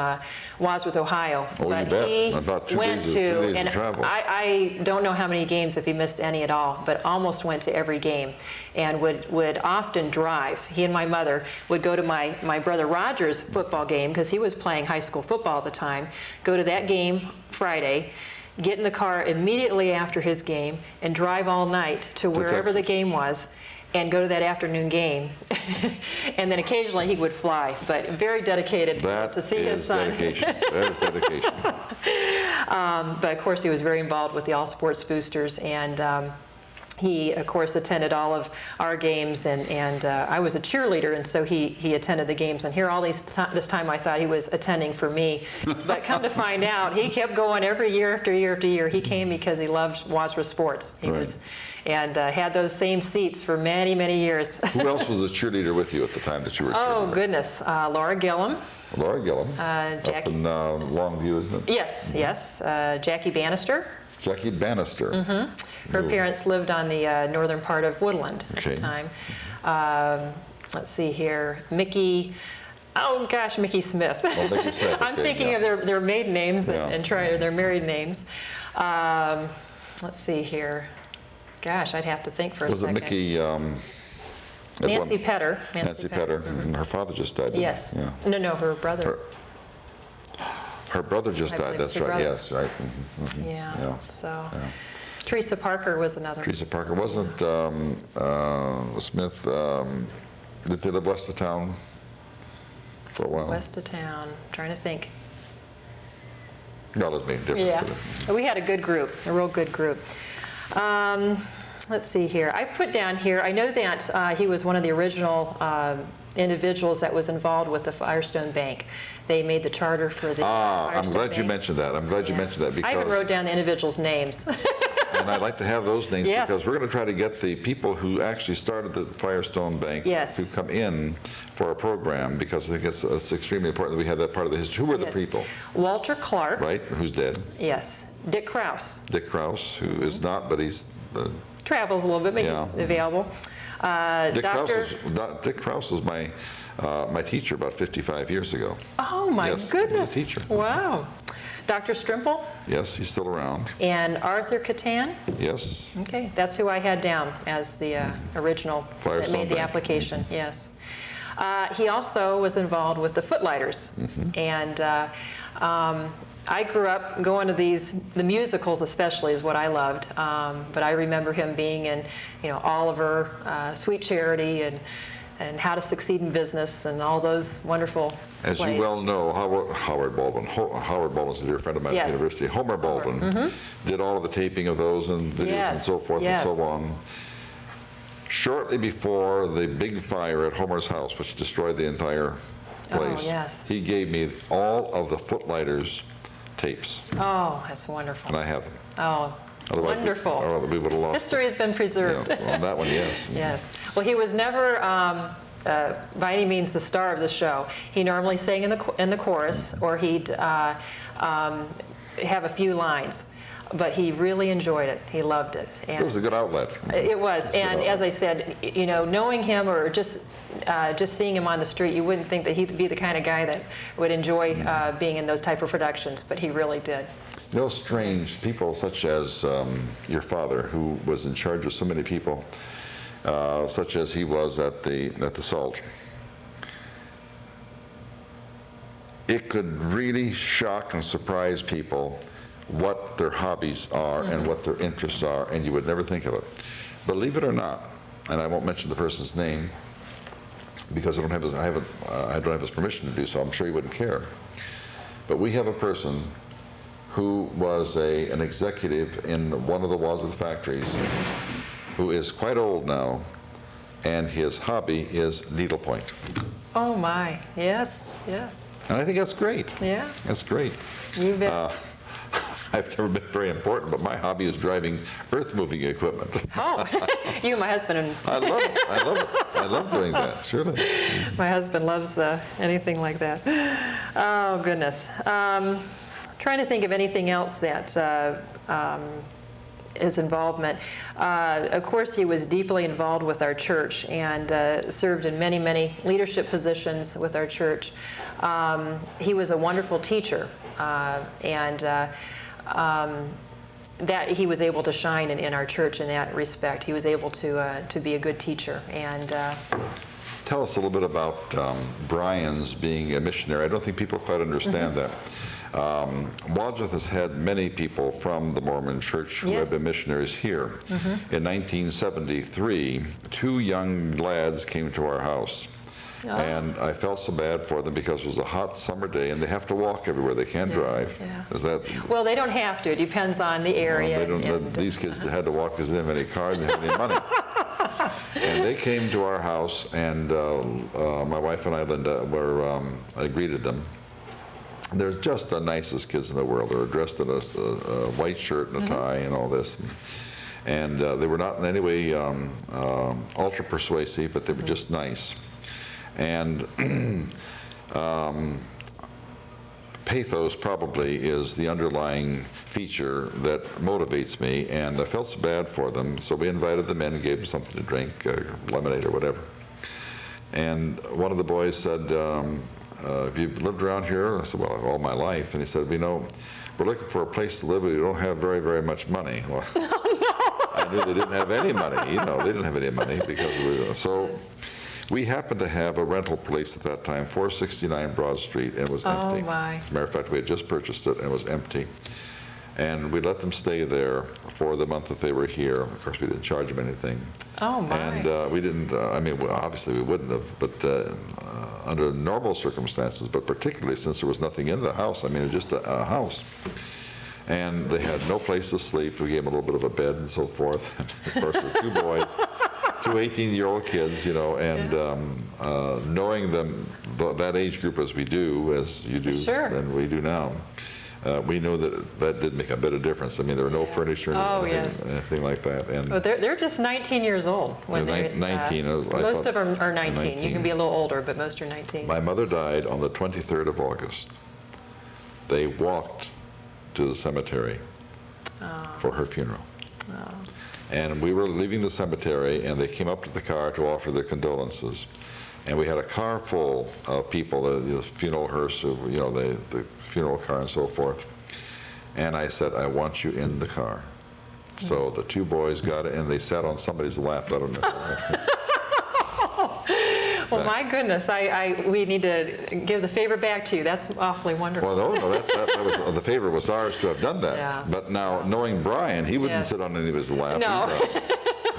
Wadsworth, Ohio. Oh, but you bet. he About 2 went days, to, 2 days and of travel. I don't know how many games, if he missed any at all, but almost went to every game and would often drive. He and my mother would go to my brother Roger's football game because he was playing high school football at the time, go to that game Friday, get in the car immediately after his game and drive all night to wherever the game was and go to that afternoon game. And then occasionally he would fly, but very dedicated to see his son. Dedication. That is dedication. But of course he was very involved with the all sports boosters, and he of course attended all of our games, and I was a cheerleader, and so he attended the games. And here all this time I thought he was attending for me, but come to find out he kept going every year after year after year. He came because he loved Wadsworth sports. He was, and had those same seats for many, many years. Who else was a cheerleader with you at the time that you were cheerleader? Oh goodness, Laura Gillum. Laura Gillum, Jackie. up in Longview, isn't it? Yes, yes. Jackie Bannister. Jackie Bannister. Her parents lived on the northern part of Woodland at the time. Let's see here, Mickey. Oh gosh, Mickey Smith. Oh, Mickey Smith. I'm thinking of their maiden names and their married names. Let's see here. Gosh, I'd have to think for a second. Was it Mickey? Nancy Petter. Nancy Petter. Her father just died. Yes. Yeah. No, her brother. Her brother just died. That's right. Brother. Yes, right. Yeah. So, Teresa Parker was another. Teresa Parker wasn't Smith. Did they live west of town for a while? West of town. Trying to think. No, doesn't make a difference. Yeah, we had a good group, a real good group. Let's see here. I put down here, I know that he was one of the original individuals that was involved with the Firestone Bank. They made the charter for the Firestone I'm glad Bank. you mentioned that. I'm glad you mentioned that, because I even wrote down the individuals' names. and I'd like to have those names, Yes. because we're going to try to get the people who actually started the Firestone Bank to come in for our program, because I think it's extremely important that we have that part of the history. Who were the people? Walter Clark. Right, who's dead. Yes. Dick Krause. Dick Krause, who is not, but he's... travels a little bit, but he's available. Dick Krause was my teacher about 55 years ago. Oh my goodness! He was a teacher. Wow. Dr. Strimple. Yes, he's still around. And Arthur Catan. Yes. Okay, that's who I had down as the original that made the application. Yes. He also was involved with the Footlighters, and I grew up going to the musicals especially is what I loved, but I remember him being in, Oliver, Sweet Charity, and and How to Succeed in Business and all those wonderful As plays. you well know, Howard Baldwin, Howard Baldwin's a dear friend of mine at Yes. the university. Homer Baldwin did all of the taping of those and videos and so forth and so on. Shortly before the big fire at Homer's house, which destroyed the entire place, he gave me all of the Footlighters tapes, Oh, that's wonderful. and I have them. Oh, Otherwise, wonderful. we would have lost History has been preserved. it. Yeah, well, that one, yes. Yes. Well, he was never by any means the star of the show. He normally sang in the chorus, or he'd have a few lines. But he really enjoyed it. He loved it. And It was a good outlet. it was. And as I said, you know, knowing him or just seeing him on the street, you wouldn't think that he'd be the kind of guy that would enjoy being in those type of productions, but he really did. You know, strange people such as your father, who was in charge of so many people, such as he was at the Salt. It could really shock and surprise people what their hobbies are and what their interests are, and you would never think of it. Believe it or not, and I won't mention the person's name because I don't have his permission to do so. I'm sure he wouldn't care. But we have a person who was an executive in one of the Wadsworth factories, who is quite old now, and his hobby is needlepoint. Oh my, yes, yes. And I think that's great. Yeah. That's great. You bet. I've never been very important, but my hobby is driving earth-moving equipment. Oh, you and my husband. And I love it. I love it. I love doing that, surely. my husband loves anything like that. Oh, goodness. Trying to think of anything else that his involvement. Of course, he was deeply involved with our church and served in many, many leadership positions with our church. He was a wonderful teacher, and that he was able to shine in our church in that respect. He was able to be a good teacher. And tell us a little bit about Brian's being a missionary. I don't think people quite understand that. Wadsworth has had many people from the Mormon Church who have been missionaries here. In 1973, 2 young lads came to our house. Oh. And I felt so bad for them because it was a hot summer day and they have to walk everywhere. They can't drive. Yeah. Is that? Well, they don't have to. It depends on the area. Well, they don't, these kids had to walk because they didn't have any car and they didn't have any money. And they came to our house, and my wife and I, Linda, I greeted them. They're just the nicest kids in the world. They were dressed in a white shirt and a tie and all this. And they were not in any way ultra persuasive, but they were just nice. And pathos probably is the underlying feature that motivates me, and I felt so bad for them, so we invited them in and gave them something to drink, lemonade or whatever. And one of the boys said, have you lived around here? I said, well, all my life. And he said, you know, we're looking for a place to live, but we don't have very, very much money. Well, I knew they didn't have any money. You know, they didn't have any money because so we happened to have a rental place at that time, 469 Broad Street, and it was empty. Oh, my. As a matter of fact, we had just purchased it, and it was empty. And we let them stay there for the month that they were here. Of course, we didn't charge them anything. Oh, my. And we didn't, I mean, well, obviously we wouldn't have, but under normal circumstances, but particularly since there was nothing in the house, I mean, it was just a house. And they had no place to sleep. We gave them a little bit of a bed and so forth. And of course, there were 2 boys, 2 18-year-old kids, you know, and knowing them, that age group as we do, as you do, and we do now, we know that did make a bit of difference. I mean, there were no furniture, anything like that. And well, they're just 19 years old. When they're 19. Most of them are 19. You can be a little older, but most are 19. My mother died on the 23rd of August. They walked to the cemetery for her funeral. Oh. And we were leaving the cemetery, and they came up to the car to offer their condolences. And we had a car full of people, the funeral hearse, you know, the funeral car and so forth. And I said, I want you in the car. So the 2 boys got it, and they sat on somebody's lap. I don't know. Well, my goodness, we need to give the favor back to you. That's awfully wonderful. Well, no, that was, the favor was ours to have done that. Yeah. But now, knowing Brian, he wouldn't sit on anybody's lap. No.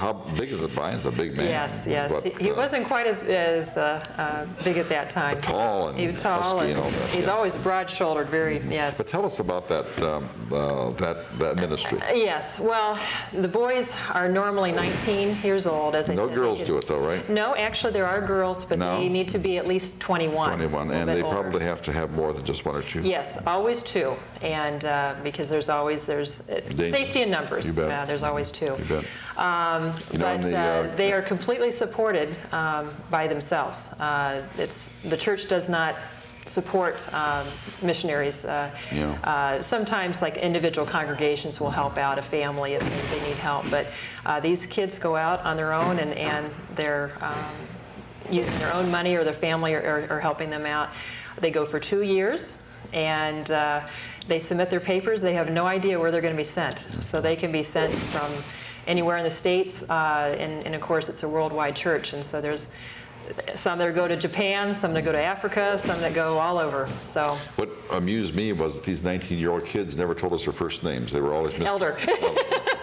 How big is it? Brian's a big man. Yes, yes. But, He wasn't quite as big at that time. tall and he was tall husky and and all that, he's yeah. always broad-shouldered, very, yes. But tell us about that that ministry. Yes, well, the boys are normally 19 years old, as I No said. girls do it though, right? No, actually, there are girls, but No? they need to be at least 21. 21, a and bit they older. probably have to have more than just one or two. Yes, always two, and because there's safety in numbers. You bet. There's always two. You bet. You know, But in they are completely supported by themselves. The church does not support missionaries. Sometimes, like individual congregations will help out a family if they need help, but these kids go out on their own, and they're using their own money, or their family are helping them out. They go for 2 years, and they submit their papers. They have no idea where they're going to be sent. So they can be sent from anywhere in the States, and of course it's a worldwide church, and so there's some that go to Japan, some that go to Africa, some that go all over. So What amused me was that these 19-year-old kids never told us their first names. They were always elder.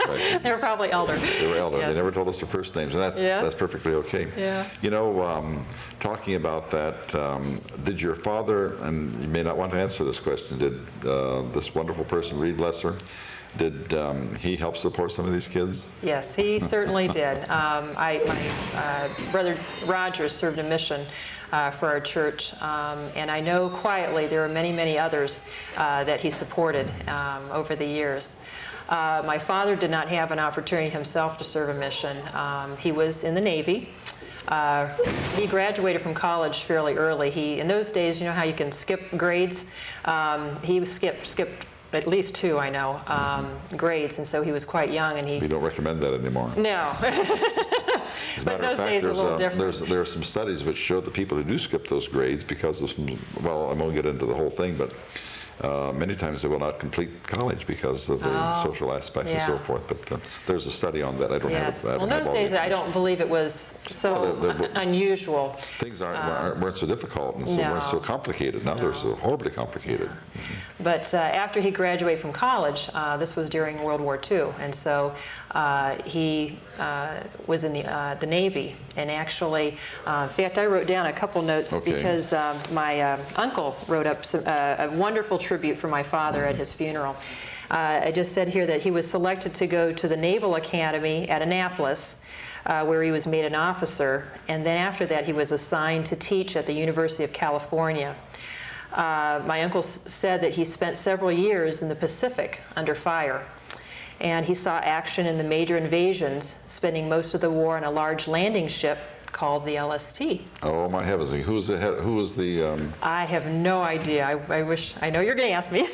Right. They were probably elder. They were elder. Yes. They never told us their first names, and that's perfectly okay. Yeah. You know, talking about that, did your father, and you may not want to answer this question, did this wonderful person, Reed Lesser, did he help support some of these kids? Yes, he certainly did. My brother Roger served a mission for our church, and I know quietly there were many, many others that he supported over the years. My father did not have an opportunity himself to serve a mission. He was in the Navy. He graduated from college fairly early. In those days, you know how you can skip grades? He skipped at least 2, I know, grades, and so he was quite young, and We don't recommend that anymore. No. As a But matter of those fact, days are a little different. there are some studies which show that people who do skip those grades because of some, well, I won't get into the whole thing, but many times they will not complete college because of the social aspects and so yeah. forth. But there's a study on that. I don't Yes. have it. I Well, don't in have those all the days, I information. don't believe it was so Well, unusual. Things weren't so difficult and weren't so complicated. Now they're so horribly complicated. But after he graduated from college, this was during World War II, and so he was in the Navy. And actually, in fact, I wrote down a couple notes because my uncle wrote up a wonderful tribute for my father at his funeral. I just said here that he was selected to go to the Naval Academy at Annapolis, where he was made an officer, and then after that he was assigned to teach at the University of California. My uncle said that he spent several years in the Pacific under fire, and he saw action in the major invasions, spending most of the war on a large landing ship called the LST. Oh my heavens! Who was the? I have no idea. I wish I know you're going to ask me.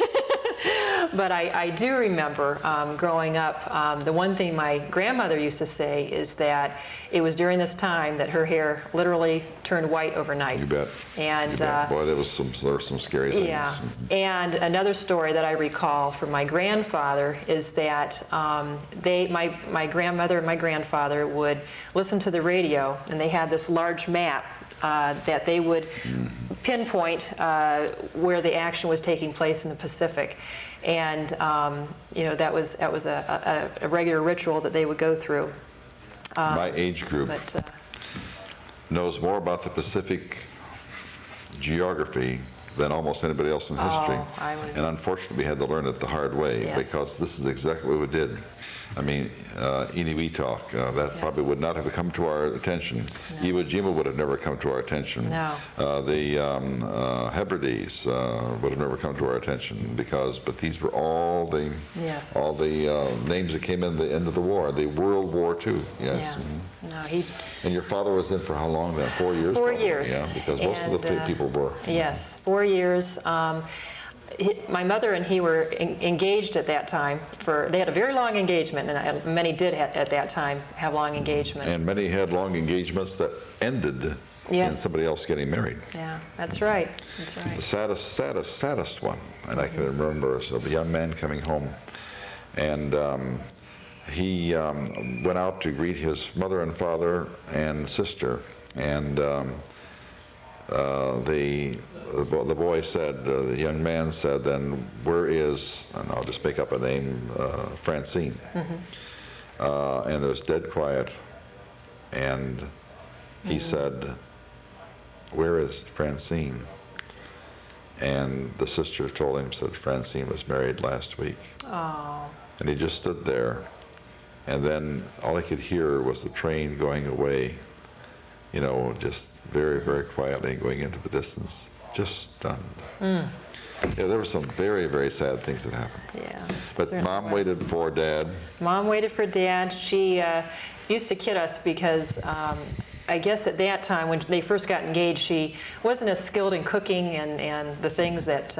But I do remember growing up, the one thing my grandmother used to say is that it was during this time that her hair literally turned white overnight. You bet. And you bet. Boy, there were some scary things. Yeah. And another story that I recall from my grandfather is that my grandmother and my grandfather would listen to the radio, and they had this large map that they would pinpoint where the action was taking place in the Pacific. And that was a regular ritual that they would go through. My age group But, knows more about the Pacific geography than almost anybody else in history. And unfortunately, we had to learn it the hard way because this is exactly what we did. I mean, Inuitalk, that probably would not have come to our attention. No. Iwo Jima would have never come to our attention. No. The Hebrides would have never come to our attention but these were all the names that came in the end of the war, the World War II. Yes. Yeah. Mm-hmm. No, And your father was in for how long then? 4 years? 4 probably. years. Yeah, because most of the people were. Yes, 4 years. My mother and he were engaged at that time. They had a very long engagement, and many did at that time have long engagements. And many had long engagements that ended in somebody else getting married. Yeah, that's right. That's right. The saddest one, and I can remember a young man coming home, and he went out to greet his mother and father and sister, and the boy said, the young man said, then where is, and I'll just make up a name, Francine. and it was dead quiet. And he said, "Where is Francine?" And the sister told him, said Francine was married last week. Oh. And he just stood there. And then all I could hear was the train going away, you know, just very, very quietly going into the distance. Just stunned. Yeah, there were some very, very sad things that happened. Yeah. But Mom waited for Dad. Mom waited for Dad. She used to kid us because I guess at that time when they first got engaged, she wasn't as skilled in cooking and the things that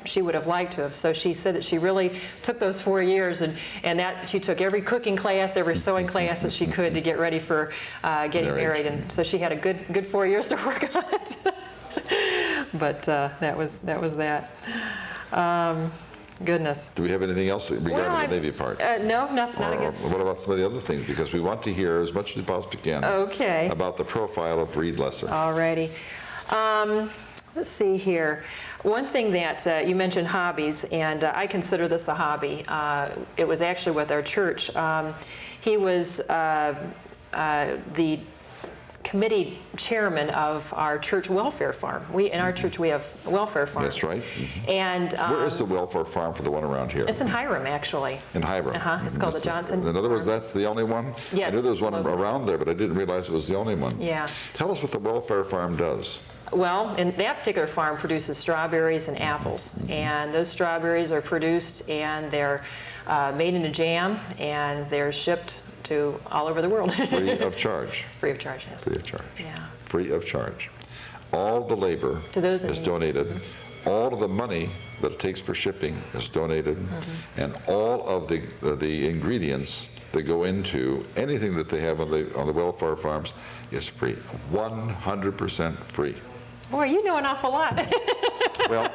she would have liked to have. So she said that she really took those 4 years and that she took every cooking class, every sewing class that she could to get ready for getting married. And so she had a good 4 years to work on it. But that was that. Goodness. Do we have anything else regarding the Navy part? No, not again. What about some of the other things? Because we want to hear as much as we possibly can about the profile of Reed Lesser. All righty. Let's see here. One thing that you mentioned hobbies, and I consider this a hobby. It was actually with our church. He was the committee chairman of our church welfare farm. In our church we have welfare farms. That's right. And where is the welfare farm for the one around here? It's in Hiram, actually. In Hiram. It's called the Johnson. In other words, that's the only one? Yes. I knew there was one around there, but I didn't realize it was the only one. Yeah. Tell us what the welfare farm does. Well, and that particular farm produces strawberries and apples, and those strawberries are produced and they're made into jam, and they're shipped to all over the world. Free of charge. Free of charge, yes. Free of charge. Yeah. Free of charge. All the labor to those is donated. All of the money that it takes for shipping is donated, and all of the ingredients that go into anything that they have on the welfare farms is free. 100% free. Boy, you know an awful lot. Well,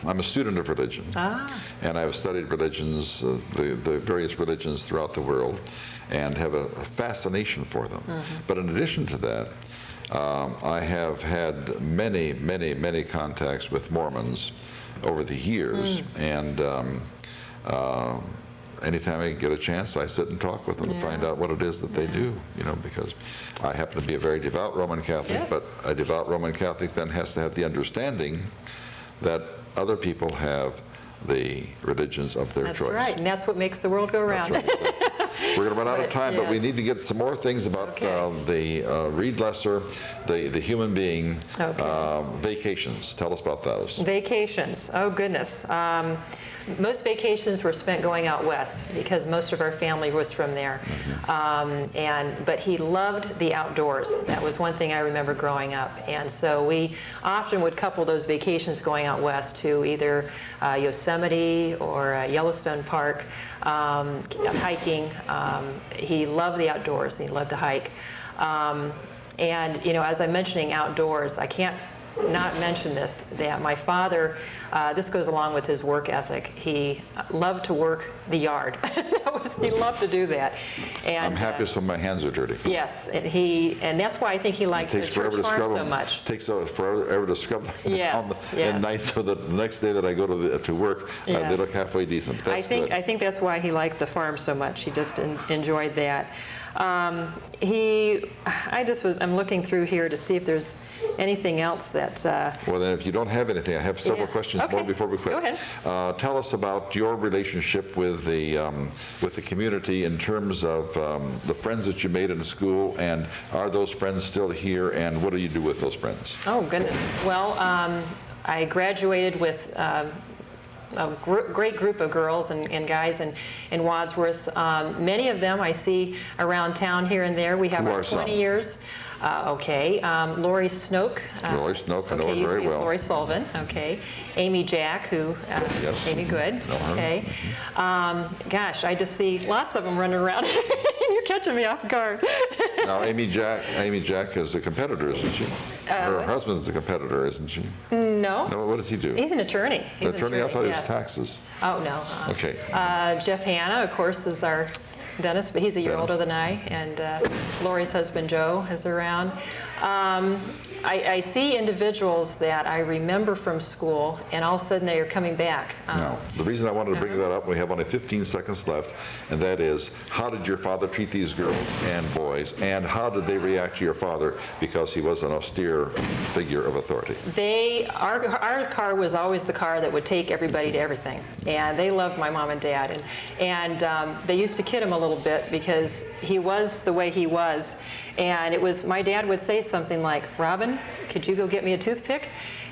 I'm a student of religion, and I've studied religions, the various religions throughout the world, and have a fascination for them. But in addition to that, I have had many, many, many contacts with Mormons over the years, and anytime I get a chance, I sit and talk with them to find out what it is that they do, you know, because I happen to be a very devout Roman Catholic, but a devout Roman Catholic then has to have the understanding that other people have the religions of their choice. That's right, and that's what makes the world go round. That's right. We're going to run out of time, but we need to get some more things about the Reed Lesser, the human being, vacations. Tell us about those. Vacations, oh goodness. Most vacations were spent going out west because most of our family was from there. But he loved the outdoors. That was one thing I remember growing up. And so we often would couple those vacations going out west to either Yosemite or Yellowstone Park, hiking. He loved the outdoors. He loved to hike. And, you know, as I'm mentioning outdoors, I can't not mention this, that my father, this goes along with his work ethic. He loved to work the yard. He loved to do that. And I'm happiest when my hands are dirty. Yes, and that's why I think he liked the church farm so much. It takes forever to scrub them and nice, so that the next day that I go to work, they look halfway decent. That's good. I think that's why he liked the farm so much. He just enjoyed that. I'm looking through here to see if there's anything else that... Well, then if you don't have anything, I have several questions more before we quit. Go ahead. Tell us about your relationship with the community in terms of the friends that you made in school, and are those friends still here, and what do you do with those friends? Oh, goodness. Well, I graduated with... a great group of girls and guys in Wadsworth. Many of them I see around town here and there. We have our 20 years. Lori Snoke. Lori Snoke, I know her very well. Lori Sullivan, Amy Jack, who, Amy Good, gosh, I just see lots of them running around. You're catching me off guard. Now, Amy Jack is a competitor, isn't she? Her husband's a competitor, isn't she? No. No, what does he do? He's an attorney. An attorney? I thought he was taxes. Oh, no. Okay. Jeff Hanna, of course, is our dentist, but he's a year older than I, and Lori's husband, Joe, is around. I see individuals that I remember from school, and all of a sudden they are coming back. Now, the reason I wanted to bring that up, we have only 15 seconds left, and that is, how did your father treat these girls and boys, and how did they react to your father, because he was an austere figure of authority? Our car was always the car that would take everybody to everything, and they loved my mom and dad, and they used to kid him a little bit because he was the way he was, and my dad would say something like, "Robin, could you go get me a toothpick?"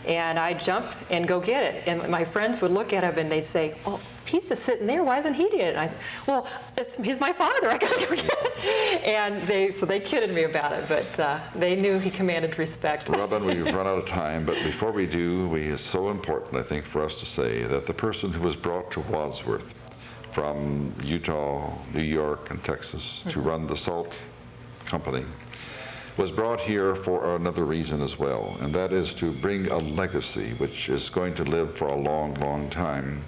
And I'd jump and go get it, and my friends would look at him and they'd say, "Oh, he's just sitting there, why isn't he doing it?" And well, he's my father, I gotta go get it. And so they kidded me about it, but they knew he commanded respect. Robin, we've run out of time, but before we do, it's so important, I think, for us to say that the person who was brought to Wadsworth from Utah, New York, and Texas to run the salt company was brought here for another reason as well, and that is to bring a legacy which is going to live for a long, long time.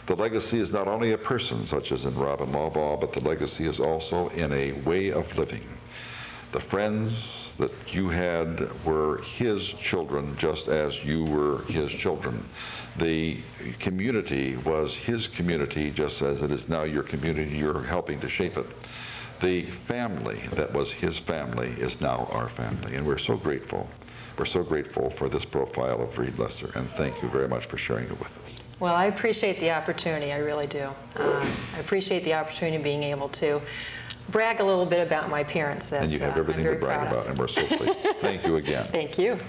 The legacy is not only a person, such as in Lesser-Laubaugh, but the legacy is also in a way of living. The friends that you had were his children just as you were his children. The community was his community just as it is now your community. You're helping to shape it. The family that was his family is now our family, and we're so grateful. We're so grateful for this profile of Reed Lesser, and thank you very much for sharing it with us. Well, I appreciate the opportunity, I really do. I appreciate the opportunity of being able to brag a little bit about my parents. And you have everything to brag about, and we're so pleased. Thank you again. Thank you.